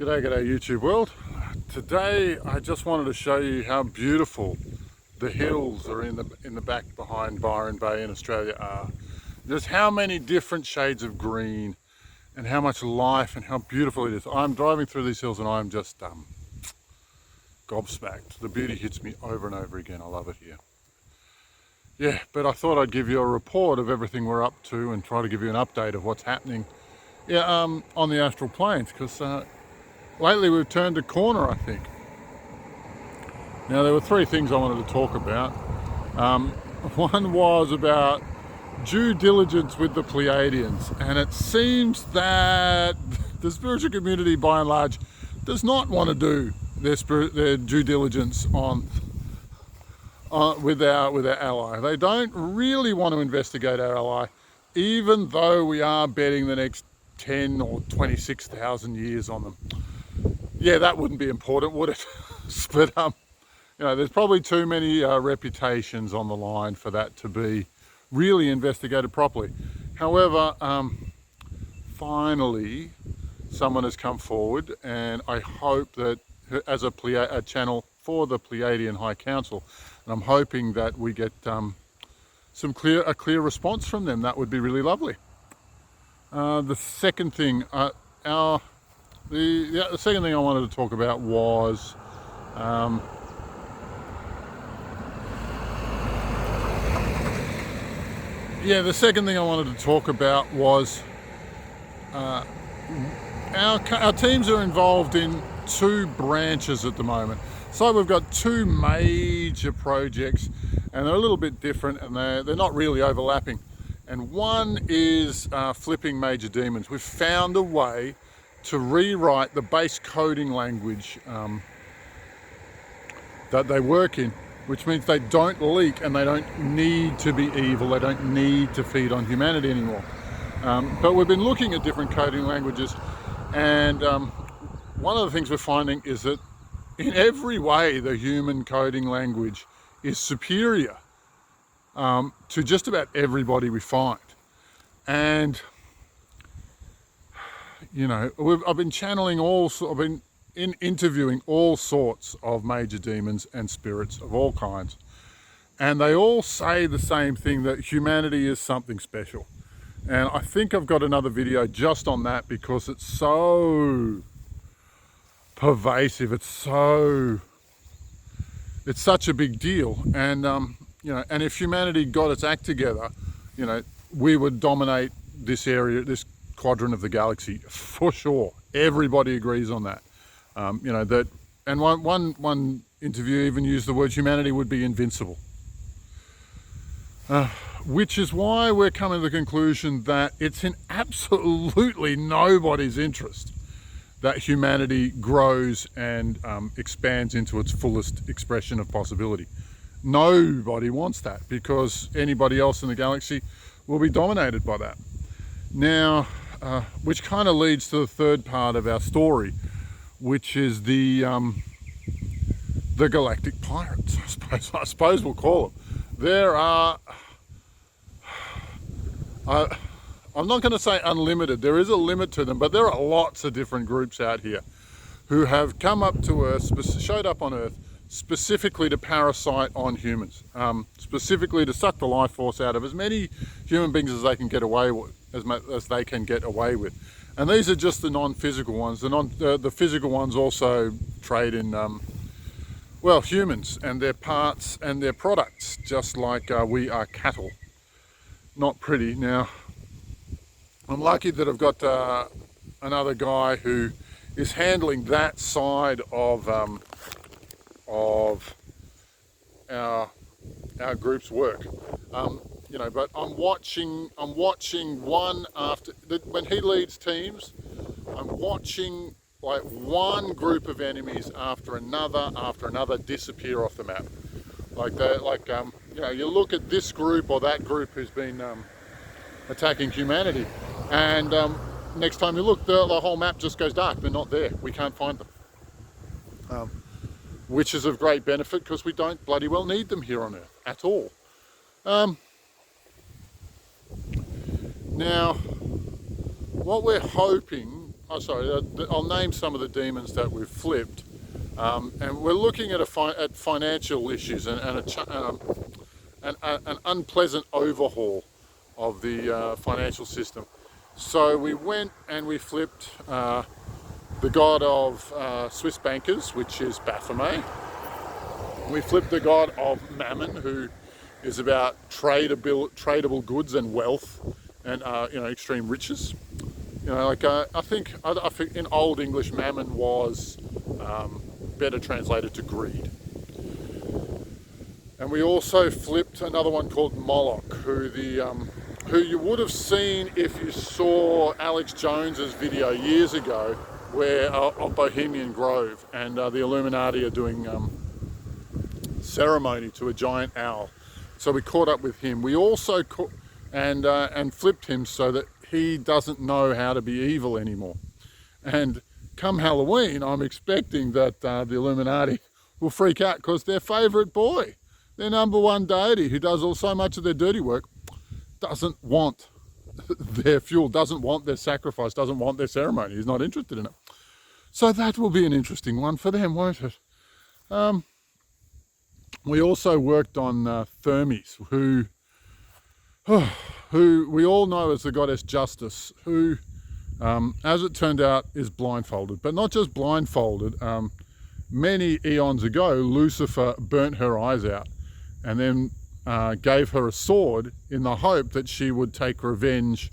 G'day YouTube world. Today I just wanted to show you how beautiful the hills are in the back behind Byron Bay in Australia are. Just how many different shades of green and how much life and how beautiful it is. I'm driving through these hills and I'm just gobsmacked. The beauty hits me over and over again. I love it here. Yeah, but I thought I'd give you a report of everything we're up to and try to give you an update of what's happening on the astral planes, because lately we've turned a corner, I think. Now there were three things I wanted to talk about. One was about due diligence with the Pleiadians, and it seems that the spiritual community by and large does not want to do their due diligence with our ally. They don't really want to investigate our ally, even though we are betting the next 10 or 26,000 years on them. Yeah, that wouldn't be important, would it? But there's probably too many reputations on the line for that to be really investigated properly. However, finally someone has come forward, and I hope that as a channel for the Pleiadian High Council, and I'm hoping that we get a clear response from them. That would be really lovely. The second thing, the second thing I wanted to talk about was our teams are involved in two branches at the moment. So we've got two major projects, and they're a little bit different, and they're not really overlapping. And one is flipping major demons. We've found a way to rewrite the base coding language that they work in, which means they don't leak and they don't need to be evil. They don't need to feed on humanity anymore. But we've been looking at different coding languages, and one of the things we're finding is that in every way the human coding language is superior to just about everybody we find. And I've been interviewing all sorts of major demons and spirits of all kinds, and they all say the same thing, that humanity is something special. And I think I've got another video just on that, because it's so pervasive. It's such a big deal. And and if humanity got its act together, we would dominate this area, this quadrant of the galaxy, for sure. Everybody agrees on that. That, and one interview even used the word humanity would be invincible. Which is why we're coming to the conclusion that it's in absolutely nobody's interest that humanity grows and expands into its fullest expression of possibility. Nobody wants that, because anybody else in the galaxy will be dominated by that. Now, which kind of leads to the third part of our story, which is the galactic pirates, I suppose we'll call them. There are, I'm not going to say unlimited, there is a limit to them, but there are lots of different groups out here who have come up to Earth, showed up on Earth, specifically to parasite on humans, specifically to suck the life force out of as many human beings as they can get away with, as they can get away with. And these are just the non-physical ones. The physical ones also trade in, humans and their parts and their products, just like we are cattle. Not pretty. Now, I'm lucky that I've got another guy who is handling that side of our group's work. But I'm watching one after, when he leads teams, I'm watching like one group of enemies after another disappear off the map. You look at this group or that group who's been attacking humanity, and next time you look, the whole map just goes dark. They're not there. We can't find them. Which is of great benefit, because we don't bloody well need them here on Earth at all. Now, what we're hoping I'll name some of the demons that we've flipped. And we're looking at at financial issues and an unpleasant overhaul of the financial system. So we went and we flipped the god of Swiss bankers, which is Baphomet. We flipped the god of Mammon, who is about tradable goods and wealth and extreme riches. I think in Old English, Mammon was better translated to greed. And we also flipped another one called Moloch, who you would have seen if you saw Alex Jones's video years ago, where of Bohemian Grove, and the Illuminati are doing ceremony to a giant owl. So we caught up with him. We also and flipped him so that he doesn't know how to be evil anymore. And come Halloween, I'm expecting that the Illuminati will freak out because their favourite boy, their number one deity, who does so much of their dirty work, doesn't want their fuel, doesn't want their sacrifice, doesn't want their ceremony. He's not interested in it. So that will be an interesting one for them, won't it? We also worked on Thermes, who we all know as the goddess Justice, who, as it turned out, is blindfolded. But not just blindfolded. Many eons ago, Lucifer burnt her eyes out and then gave her a sword in the hope that she would take revenge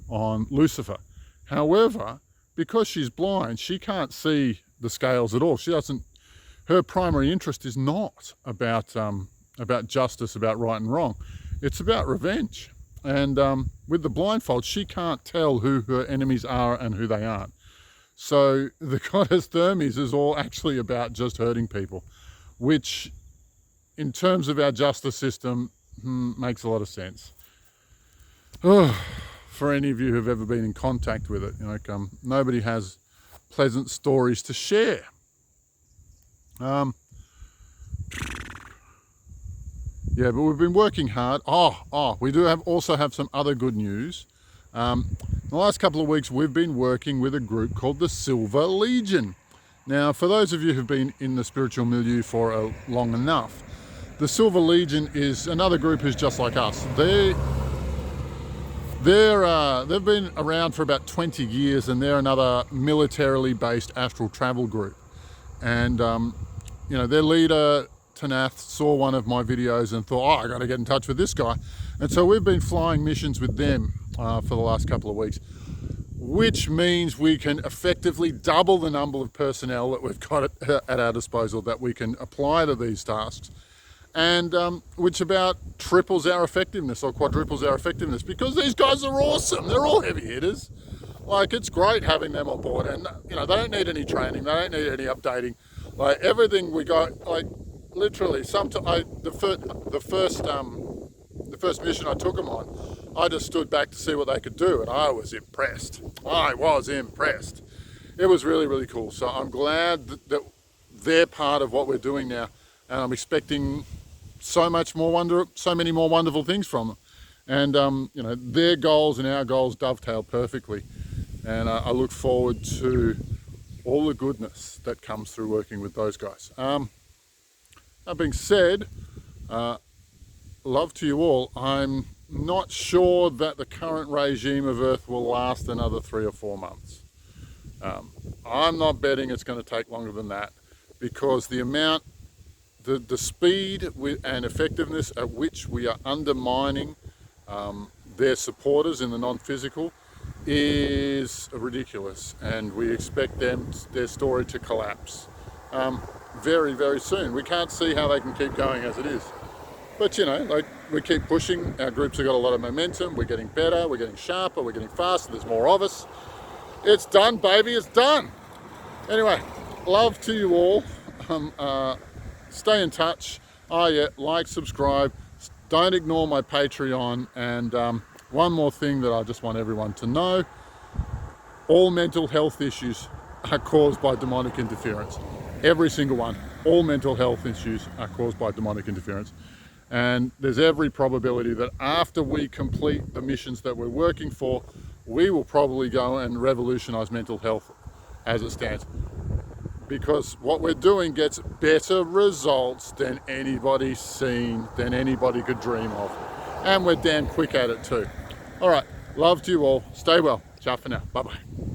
on Lucifer. However, because she's blind, she can't see the scales at all. Her primary interest is not about justice, about right and wrong. It's about revenge. And with the blindfold, she can't tell who her enemies are and who they aren't. So the goddess Thermes is all actually about just hurting people, which in terms of our justice system makes a lot of sense. For any of you who've ever been in contact with it, nobody has pleasant stories to share. Yeah, but we've been working hard. We do also have some other good news. In the last couple of weeks, we've been working with a group called the Silver Legion. Now, for those of you who've been in the spiritual milieu for long enough, the Silver Legion is another group who's just like us. They've been around for about 20 years, and they're another militarily based astral travel group. And their leader, Tanath, saw one of my videos and thought, I got to get in touch with this guy. And so we've been flying missions with them for the last couple of weeks, which means we can effectively double the number of personnel that we've got at our disposal that we can apply to these tasks, and which about triples our effectiveness or quadruples our effectiveness, because these guys are awesome. They're all heavy hitters. It's great having them on board, and they don't need any training, they don't need any updating. Everything we got, literally, the first mission I took them on, I just stood back to see what they could do, and I was impressed. It was really, really cool. So I'm glad that they're part of what we're doing now, and I'm expecting so many more wonderful things from them. And their goals and our goals dovetail perfectly, and I look forward to all the goodness that comes through working with those guys. That being said, love to you all. I'm not sure that the current regime of Earth will last another 3 or 4 months. I'm not betting it's going to take longer than that, because the speed and effectiveness at which we are undermining their supporters in the non-physical is ridiculous, and we expect their story to collapse very, very soon. We can't see how they can keep going as it is. But we keep pushing. Our groups have got a lot of momentum. We're getting better, we're getting sharper, we're getting faster, there's more of us. It's done, baby, it's done. Anyway, love to you all. Stay in touch. Like, subscribe. Don't ignore my Patreon. And one more thing that I just want everyone to know: all mental health issues are caused by demonic interference. Every single one. All mental health issues are caused by demonic interference. And there's every probability that after we complete the missions that we're working for, we will probably go and revolutionize mental health as it stands. Because what we're doing gets better results than anybody's seen, than anybody could dream of. And we're damn quick at it too. All right, love to you all. Stay well. Ciao for now. Bye-bye.